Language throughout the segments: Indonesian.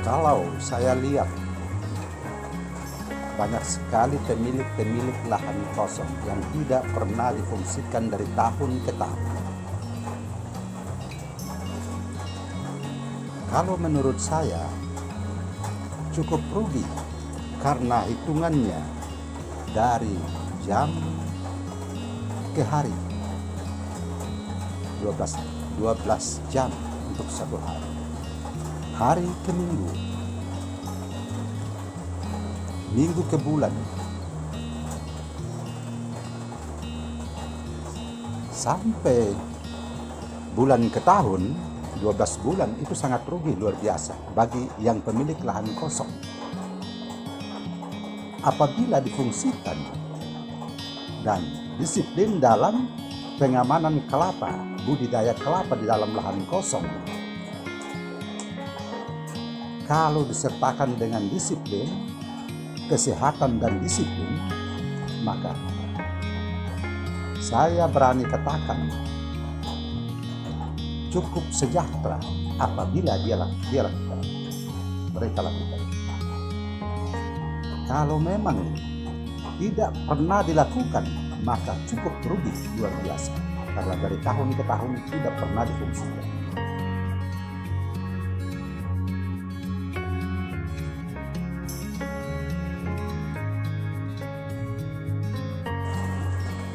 Kalau saya lihat banyak sekali pemilik lahan kosong yang tidak pernah difungsikan dari tahun ke tahun. Kalau menurut saya cukup rugi karena hitungannya dari jam ke hari 12 jam untuk satu hari, hari ke minggu, minggu ke bulan, sampai bulan ke tahun, 12 bulan. Itu sangat rugi luar biasa bagi yang pemilik lahan kosong. Apabila difungsikan dan disiplin dalam pengamanan kelapa, budidaya kelapa di dalam lahan kosong, kalau disertakan dengan disiplin, kesehatan dan disiplin, maka saya berani katakan cukup sejahtera apabila mereka lakukan. Kalau memang tidak pernah dilakukan, maka cukup rugi luar biasa karena dari tahun ke tahun tidak pernah difungsikan.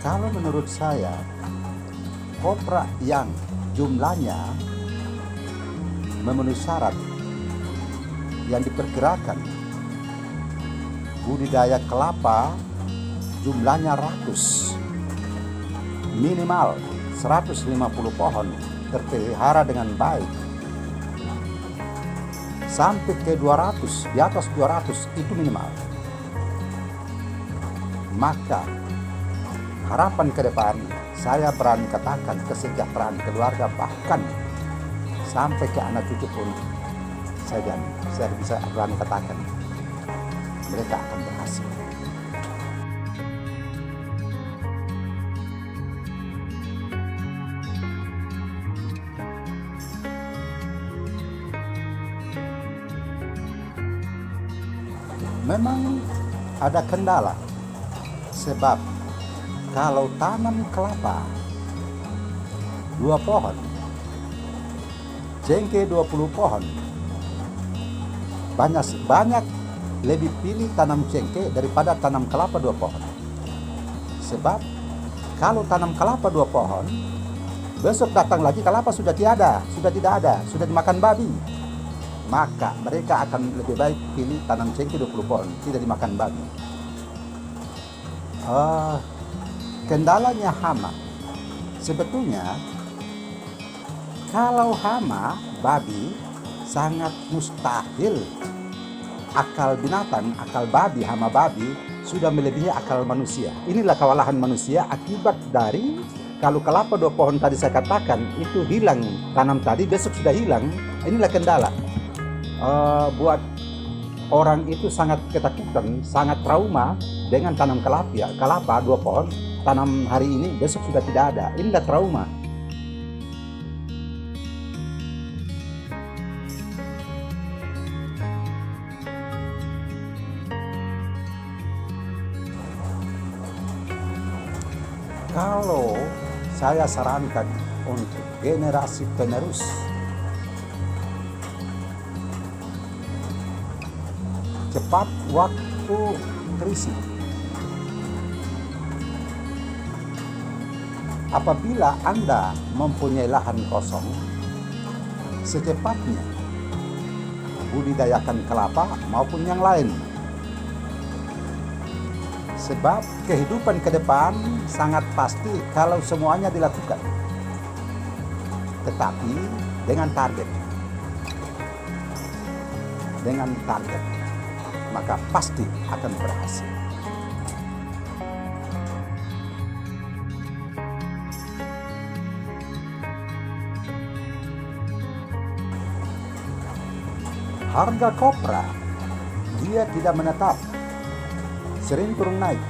Kalau menurut saya, kopra yang jumlahnya memenuhi syarat yang diperkirakan budidaya kelapa jumlahnya ratus, minimal 150 pohon terpelihara dengan baik, sampai ke 200, di atas 200 itu minimal. Maka harapan ke depan, saya berani katakan kesejahteraan keluarga bahkan sampai ke anak cucu pun saya bisa berani katakan mereka akan berhasil. Memang ada kendala, sebab kalau tanam kelapa 2 pohon, cengkeh 20 pohon, banyak lebih pilih tanam cengkeh daripada tanam kelapa 2 pohon. Sebab kalau tanam kelapa 2 pohon, besok datang lagi kelapa sudah tidak ada, sudah dimakan babi. Maka mereka akan lebih baik pilih tanam cengkeh 20 pohon, tidak dimakan babi. Kendalanya hama. Sebetulnya kalau hama babi sangat mustahil. Akal binatang, akal babi, hama babi sudah melebihi akal manusia. Inilah kewalahan manusia akibat dari kalau kelapa 2 pohon tadi saya katakan itu hilang, tanam tadi besok sudah hilang. Inilah kendala. Buat orang itu sangat ketakutan, sangat trauma dengan tanam kelapa 2 pohon, tanam hari ini besok sudah tidak ada. Inilah trauma. Kalau saya sarankan untuk generasi penerus, cepat waktu krisis. Apabila Anda mempunyai lahan kosong, secepatnya budidayakan kelapa maupun yang lain. Sebab kehidupan ke depan sangat pasti kalau semuanya dilakukan. Tetapi dengan target. Maka pasti akan berhasil. Harga kopra dia tidak menetap, sering turun naik.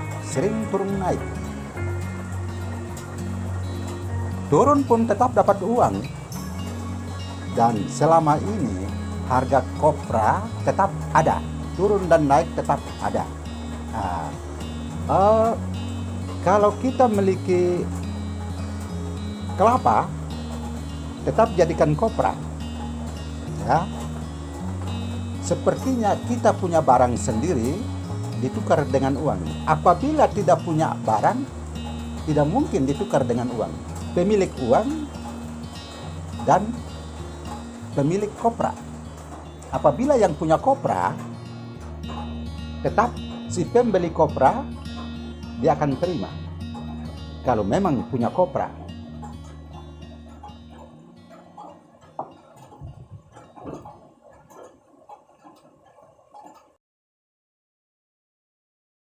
Turun pun tetap dapat uang. Dan selama ini harga kopra tetap ada, turun dan naik tetap ada. Nah, kalau kita memiliki kelapa, tetap jadikan kopra. Ya, sepertinya kita punya barang sendiri ditukar dengan uang. Apabila tidak punya barang, tidak mungkin ditukar dengan uang. Pemilik uang dan pemilik kopra. Apabila yang punya kopra, tetap si pembeli kopra dia akan terima kalau memang punya kopra.